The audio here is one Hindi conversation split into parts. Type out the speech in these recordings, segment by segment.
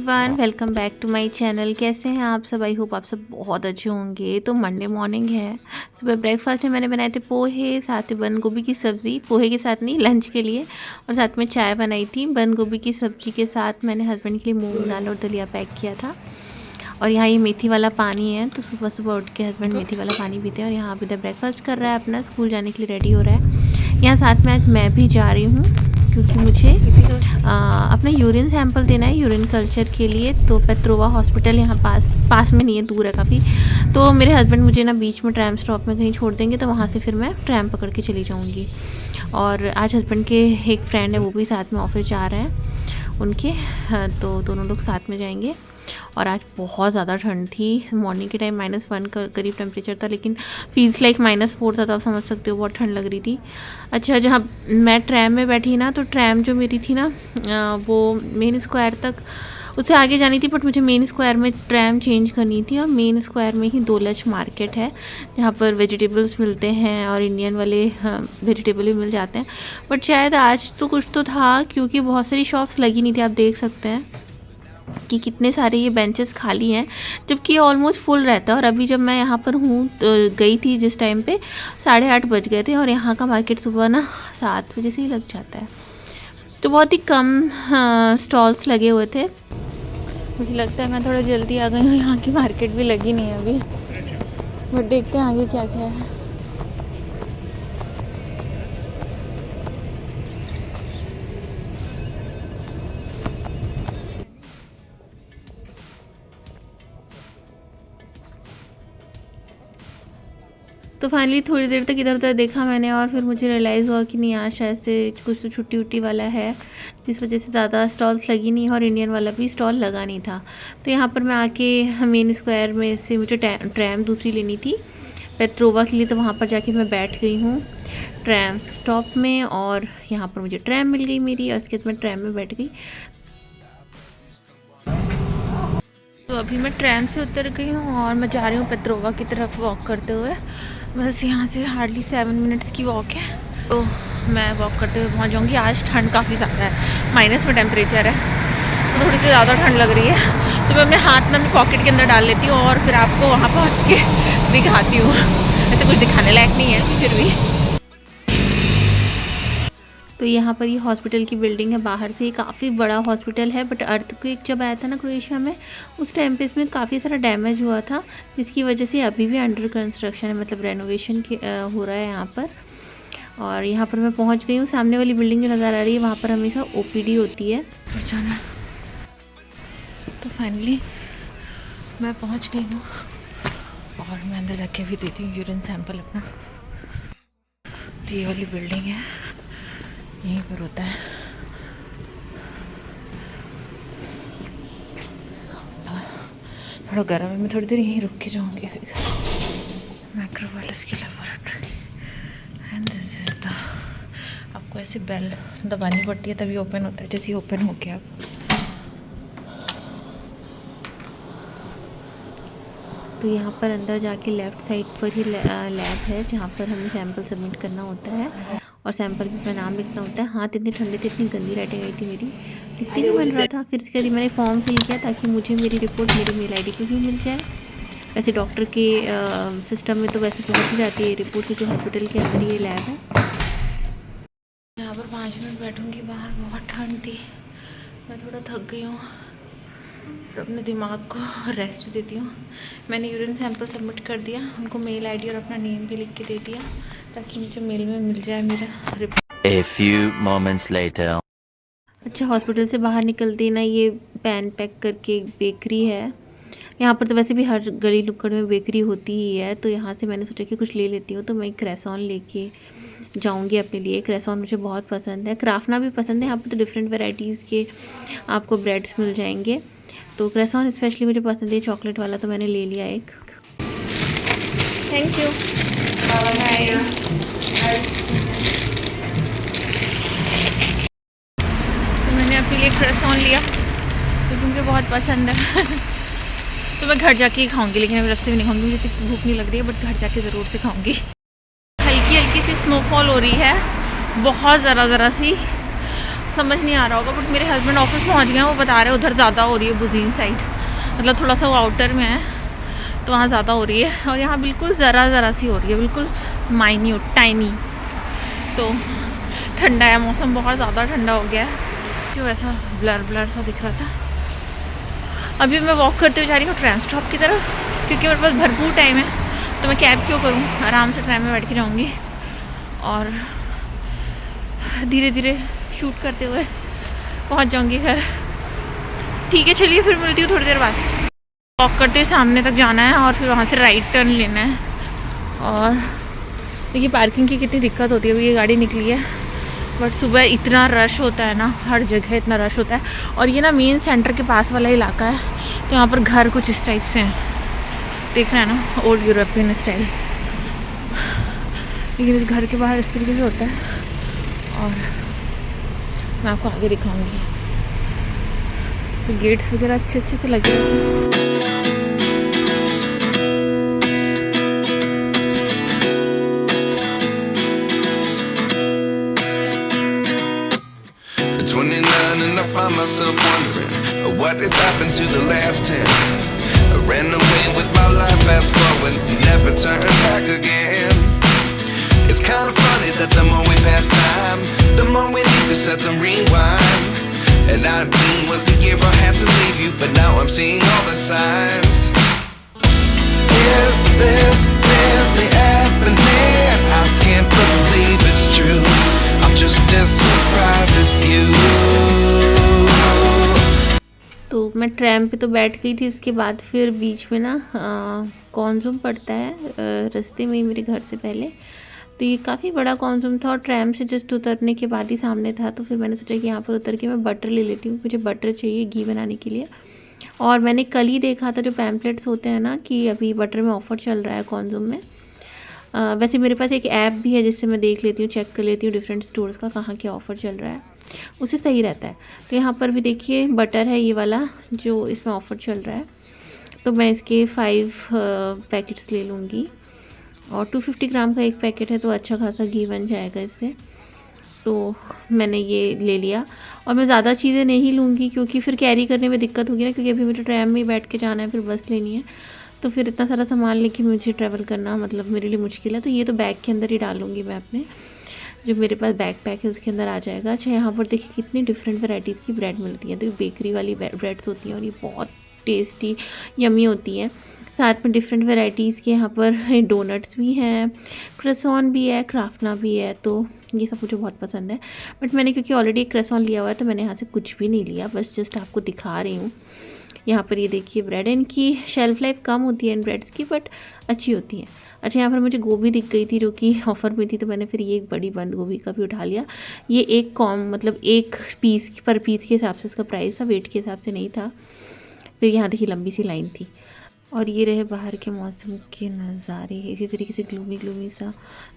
Everyone, welcome back to my channel. कैसे हैं आप सब? आई होप आप सब बहुत अच्छे होंगे। तो मंडे मॉर्निंग है, सुबह ब्रेकफास्ट में मैंने बनाए थे पोहे, साथ में बंद गोभी की सब्ज़ी। पोहे के साथ नहीं, लंच के लिए। और साथ में चाय बनाई थी। बंद गोभी की सब्ज़ी के साथ मैंने हस्बैंड के लिए मूंग दाल और दलिया पैक किया था। और यहाँ ये मेथी वाला पानी है, तो सुबह सुबह उठ के हस्बैंड मेथी वाला पानी पीते हैं। और यहाँ इधर ब्रेकफास्ट कर रहा है, अपना स्कूल जाने के लिए रेडी हो रहा है। यहाँ साथ में आज मैं भी जा रही हूँ, क्योंकि मुझे अपना यूरिन सैंपल देना है यूरिन कल्चर के लिए। तो पेट्रोवा हॉस्पिटल यहाँ पास में नहीं है, दूर है काफ़ी। तो मेरे हस्बैंड मुझे ना बीच में ट्रैम स्टॉप में कहीं छोड़ देंगे, तो वहाँ से फिर मैं ट्रैम पकड़ के चली जाऊँगी। और आज हस्बैंड के एक फ्रेंड है, वो भी साथ में ऑफिस जा रहे हैं उनके, तो दोनों लोग साथ में जाएंगे। और आज बहुत ज़्यादा ठंड थी। मॉर्निंग के टाइम -1 करीब टेम्परेचर था, लेकिन फील्स लाइक -4 था, तो आप समझ सकते हो बहुत ठंड लग रही थी। अच्छा, जहाँ मैं ट्रैम में बैठी ना, तो ट्रैम जो मेरी थी ना, वो मेन स्क्वायर तक उससे आगे जानी थी, बट मुझे मेन स्क्वायर में ट्रैम चेंज करनी थी। और मेन स्क्वायर में ही दौलत मार्केट है, जहाँ पर वेजिटेबल्स मिलते हैं और इंडियन वाले वेजिटेबल भी मिल जाते हैं। बट शायद आज तो कुछ तो था, क्योंकि बहुत सारी शॉप्स लगी नहीं थी। आप देख सकते हैं कि कितने सारे ये बेंचेस खाली हैं, जबकि ये ऑलमोस्ट फुल रहता है। और अभी जब मैं यहाँ पर हूँ, तो गई थी जिस टाइम पे 8:30 बज गए थे। और यहाँ का मार्केट सुबह ना 7 बजे से ही लग जाता है, तो बहुत ही कम स्टॉल्स लगे हुए थे। मुझे लगता है मैं थोड़ा जल्दी आ गई हूँ, यहाँ की मार्केट भी लगी नहीं है अभी, बट देखते हैं आगे क्या क्या है। तो फाइनली थोड़ी देर तक इधर उधर देखा मैंने, और फिर मुझे रियलाइज़ हुआ कि नहीं, आज शायद से कुछ तो छुट्टी उट्टी वाला है, जिस वजह से ज़्यादा स्टॉल्स लगी नहीं, और इंडियन वाला भी स्टॉल लगा नहीं था। तो यहाँ पर मैं आके मेन स्क्वायर में से मुझे ट्रैम दूसरी लेनी थी पेट्रोवा के लिए, तो वहाँ पर जाके मैं बैठ गई हूँ ट्रैम स्टॉप में। और यहाँ पर मुझे ट्रैम मिल गई मेरी, और उसके बाद मैं ट्रैम में बैठ गई। तो अभी मैं ट्रैम से उतर गई हूँ और मैं जा रही हूँ पेट्रोवा की तरफ वॉक करते हुए। बस यहाँ से हार्डली 7 मिनट्स की वॉक है, तो मैं वॉक करते हुए पहुँच जाऊँगी। आज ठंड काफ़ी ज़्यादा है, माइनस में टेम्परेचर है, तो थोड़ी सी ज़्यादा ठंड लग रही है। तो मैं अपने हाथ में अपनी पॉकेट के अंदर डाल लेती हूँ, और फिर आपको वहाँ पहुँच के दिखाती हूँ। ऐसे कुछ दिखाने लायक नहीं है फिर भी। तो यहाँ पर ये हॉस्पिटल की बिल्डिंग है, बाहर से ये काफ़ी बड़ा हॉस्पिटल है। बट अर्थक्वेक जब आया था ना क्रोएशिया में, उस टाइम पे इसमें काफ़ी सारा डैमेज हुआ था, जिसकी वजह से अभी भी अंडर कंस्ट्रक्शन है, मतलब रेनोवेशन हो रहा है यहाँ पर। और यहाँ पर मैं पहुँच गई हूँ। सामने वाली बिल्डिंग जो नज़र आ रही है, वहाँ पर हमेशा OPD होती है और जाना। तो फाइनली मैं पहुँच गई हूँ, और मैं अंदर जाके भी देती हूँ यूरिन सैंपल अपना। तो ये वाली बिल्डिंग है, यहीं पर होता है। थोड़ा गर्म है, मैं थोड़ी देर यहीं रुक के जाऊँगी। माइक्रोबायोलॉजी की laboratory, and this is the, आपको ऐसे बेल दबानी पड़ती है तभी ओपन होता है। जैसे ओपन हो गया अब, तो यहाँ पर अंदर जाके लेफ़्ट साइड पर ही लैब है, जहाँ पर हमें सैंपल सबमिट करना होता है, और सैंपल भी अपना नाम लिखना होता है। हाथ इतने ठंडे थे, इतनी गंदी राइटिंग आई थी मेरी, लिखते ही बन रहा था। फिर इसके बाद मैंने फॉर्म फिल किया, ताकि मुझे मेरी रिपोर्ट मेरी मेल ID पे भी मिल जाए। वैसे डॉक्टर के सिस्टम में तो वैसे पहुँच ही जाती है रिपोर्ट, क्योंकि हॉस्पिटल के अंदर ये लैब है। यहाँ पर 5 मिनट बैठूँगी, बाहर बहुत ठंड थी, मैं थोड़ा थक गई हूँ, तो अपने दिमाग को रेस्ट देती हूँ। मैंने यूरिन सैंपल सबमिट कर दिया, उनको मेल ID और अपना नेम भी लिख के दे दिया, ताकि मुझे मेल में मिल जाए मेरा report. A few moments later. अच्छा, हॉस्पिटल से बाहर निकलते ही ना, ये पैन पैक करके एक बेकरी है। यहाँ पर तो वैसे भी हर गली नुक्कड़ में बेकरी होती ही है, तो यहाँ से मैंने सोचा कि कुछ ले लेती हूँ। तो मैं एक क्रेसॉन लेके जाऊँगी अपने लिए। क्रेसॉन मुझे बहुत पसंद है, क्राफ्ना भी पसंद है। यहाँ पर तो डिफरेंट वेराइटीज़ के आपको ब्रेड्स मिल जाएंगे, तो क्रेसॉन स्पेशली मुझे पसंद है, चॉकलेट वाला, तो मैंने ले लिया एक। Thank you. तो मैंने अपने लिए क्रेसॉन लिया, क्योंकि मुझे बहुत पसंद है। तो मैं घर जाके ही खाऊंगी, लेकिन अभी रास्ते में नहीं खाऊंगी, मुझे इतनी भूख नहीं लग रही है, बट घर जाके ज़रूर से खाऊंगी। हल्की हल्की सी स्नोफॉल हो रही है, बहुत ज़रा सी समझ नहीं आ रहा होगा, बट मेरे हस्बैंड ऑफिस पहुंच गए हैं, वो बता रहे हैं उधर ज़्यादा हो रही है बुजीन साइड, मतलब थोड़ा सा वो आउटर में है तो वहाँ ज़्यादा हो रही है, और यहाँ बिल्कुल ज़रा सी हो रही है, बिल्कुल माइन्यूट टाइनी। तो ठंडा है मौसम, बहुत ज़्यादा ठंडा हो गया है, क्यों ऐसा ब्लर सा दिख रहा था। अभी मैं वॉक करते हुए जा रही हूँ ट्रेन स्टॉप की तरफ, क्योंकि मेरे पास भरपूर टाइम है, तो मैं कैब क्यों करूँ, आराम से ट्रेन में बैठ के जाऊँगी और धीरे धीरे शूट करते हुए पहुँच जाऊँगी घर। ठीक है, चलिए फिर मिलती हूँ थोड़ी देर बाद। वॉक करते सामने तक जाना है और फिर वहाँ से राइट टर्न लेना है। और देखिए पार्किंग की कितनी दिक्कत होती है, अभी ये गाड़ी निकली है, बट सुबह इतना रश होता है ना, हर जगह इतना रश होता है। और ये ना मेन सेंटर के पास वाला इलाका है, तो यहाँ पर घर कुछ इस टाइप से हैं, देख रहे हैं ना, ओल्ड यूरोपियन स्टाइल। लेकिन इस घर के बाहर इस तरीके से होता है, और मैं आपको आगे दिखाऊंगी। तो गेट्स वगैरह अच्छे से लगे हुए हैं। And I find myself wondering what did happen to the last 10. I ran away with my life, fast forward, never turn back again. It's kind of funny that the more we pass time, the more we need to set them rewind. And 19 was the year I had to leave you, but now I'm seeing all the signs. Is this really happening? I can't believe it's true. I'm just as surprised as you. तो मैं ट्रैम पे तो बैठ गई थी, इसके बाद फिर बीच में ना कॉन्जूम पड़ता है रास्ते में ही मेरे घर से पहले, तो ये काफ़ी बड़ा कॉन्जूम था और ट्रैम से जस्ट उतरने के बाद ही सामने था। तो फिर मैंने सोचा कि यहाँ पर उतर के मैं बटर ले लेती हूँ, मुझे बटर चाहिए घी बनाने के लिए। और मैंने कल ही देखा था जो पैम्पलेट्स होते हैं ना कि अभी बटर में ऑफ़र चल रहा है कॉन्जूम में। वैसे मेरे पास एक ऐप भी है जिससे मैं देख लेती हूँ, चेक कर लेती हूँ डिफरेंट स्टोर्स का कहाँ क्या ऑफ़र चल रहा है, उससे सही रहता है। तो यहाँ पर भी देखिए बटर है ये वाला जो इसमें ऑफ़र चल रहा है, तो मैं इसके 5 पैकेट्स ले लूँगी, और 250 ग्राम का एक पैकेट है, तो अच्छा खासा घी बन जाएगा इससे। तो मैंने ये ले लिया, और मैं ज़्यादा चीज़ें नहीं लूँगी क्योंकि फिर कैरी करने में दिक्कत होगी ना, क्योंकि अभी मुझे ट्रैम में ही बैठ के जाना है, फिर बस लेनी है, तो फिर इतना सारा सामान लेके मुझे ट्रैवल करना मतलब मेरे लिए मुश्किल है। तो ये तो बैग के अंदर ही डालूँगी मैं अपने, जो मेरे पास बैग पैक है उसके अंदर आ जाएगा। अच्छा, यहाँ पर देखिए कितनी डिफरेंट वैराइटीज़ की ब्रेड मिलती हैं, तो ये बेकरी वाली ब्रेड्स होती हैं और ये बहुत टेस्टी यमी होती हैं। साथ में डिफरेंट वैराइटीज़ के यहाँ पर डोनट्स भी हैं, क्रेसॉन भी है, क्राफ्टना भी है, तो ये सब मुझे बहुत पसंद है। बट मैंने क्योंकि ऑलरेडी एक क्रेसॉन लिया हुआ है तो मैंने यहाँ से कुछ भी नहीं लिया, बस जस्ट आपको दिखा रही हूँ। यहाँ पर ये देखिए ब्रेड, इनकी शेल्फ़ लाइफ कम होती है इन ब्रेड्स की, बट अच्छी होती है। अच्छा, यहाँ पर मुझे गोभी दिख गई थी जो कि ऑफ़र में थी, तो मैंने फिर ये एक बड़ी बंद गोभी का भी उठा लिया। ये एक मतलब एक पीस पर पीस के हिसाब से इसका प्राइस था, वेट के हिसाब से नहीं था। फिर यहाँ देखिए लंबी सी लाइन थी। और ये रहे बाहर के मौसम के नज़ारे, इसी तरीके से ग्लूमी सा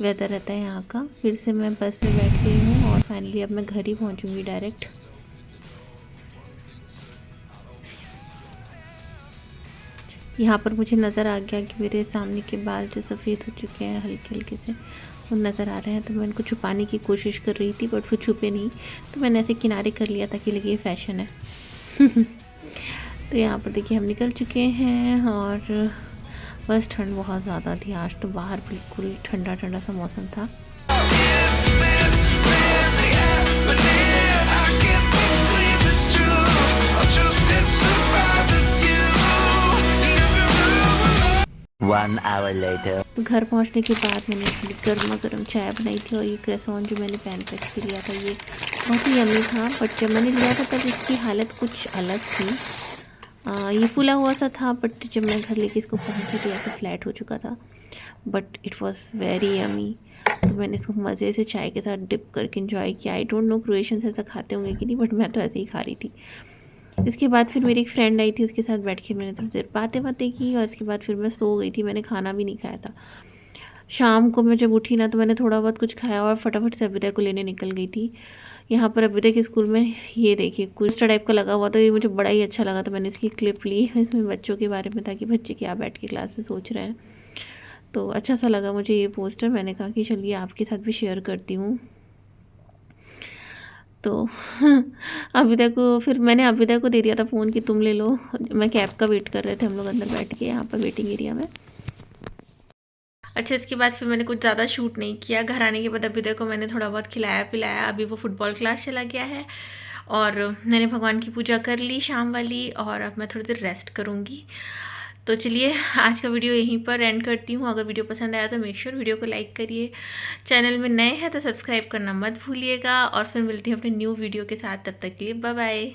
वेदर रहता है यहाँ का। फिर से मैं बस में बैठ गई हूँ और फाइनली अब मैं घर ही पहुँचूँगी डायरेक्ट। यहाँ पर मुझे नज़र आ गया कि मेरे सामने के बाल जो सफ़ेद हो चुके हैं हल्के हल्के से, वो नज़र आ रहे हैं, तो मैं उनको छुपाने की कोशिश कर रही थी, बट फिर छुपे नहीं, तो मैंने ऐसे किनारे कर लिया ताकि लगे ये फ़ैशन है। तो यहाँ पर देखिए हम निकल चुके हैं, और बस ठंड बहुत ज़्यादा थी आज, तो बाहर बिल्कुल ठंडा सा मौसम था। One hour later. घर पहुंचने के बाद मैंने अपनी गर्मा गर्म चाय बनाई थी, और ये क्रेसॉन जो मैंने पैन पैक से लिया था ये बहुत ही यम्मी था, बट जब मैंने लिया था तब इसकी हालत कुछ अलग थी। ये फूला हुआ सा था, बट जब मैं घर लेके इसको पहुंची तो ऐसे फ्लैट हो चुका था, but it was very yummy. तो मैंने इसको मज़े से चाय के साथ डिप करके इंजॉय किया। आई डोंट नो क्रोएशियंस ऐसा खाते होंगे कि नहीं, बट मैं तो ऐसे ही खा रही थी। इसके बाद फिर मेरी एक फ्रेंड आई थी, उसके साथ बैठ के मैंने थोड़ी देर बातें की, और इसके बाद फिर मैं सो गई थी। मैंने खाना भी नहीं खाया था। शाम को मैं जब उठी ना तो मैंने थोड़ा बहुत कुछ खाया और फटाफट से अभिदय को लेने निकल गई थी। यहाँ पर अभिदय के स्कूल में ये देखिए कुछ टाइप का लगा हुआ, तो ये मुझे बड़ा ही अच्छा लगा, तो मैंने इसकी क्लिप ली। इसमें बच्चों के बारे में था कि बच्चे क्या बैठ के क्लास में सोच रहे हैं, तो अच्छा सा लगा मुझे ये पोस्टर। मैंने कहा कि चलिए आपके साथ भी शेयर करती हूँ। तो अभिदा को फिर मैंने अभिदा को दे दिया था फ़ोन कि तुम ले लो। मैं कैब का वेट कर रहे थे हम लोग अंदर बैठ के यहाँ पर वेटिंग एरिया में। अच्छा, इसके बाद फिर मैंने कुछ ज़्यादा शूट नहीं किया। घर आने के बाद अभिदा को मैंने थोड़ा बहुत खिलाया पिलाया। अभी वो फुटबॉल क्लास चला गया है और मैंने भगवान की पूजा कर ली शाम वाली, और अब मैं थोड़ी देर रेस्ट करूँगी। तो चलिए आज का वीडियो यहीं पर एंड करती हूँ। अगर वीडियो पसंद आया तो मेक श्योर वीडियो को लाइक करिए। चैनल में नए हैं तो सब्सक्राइब करना मत भूलिएगा, और फिर मिलती हूँ अपने न्यू वीडियो के साथ। तब तक के लिए बाय बाय।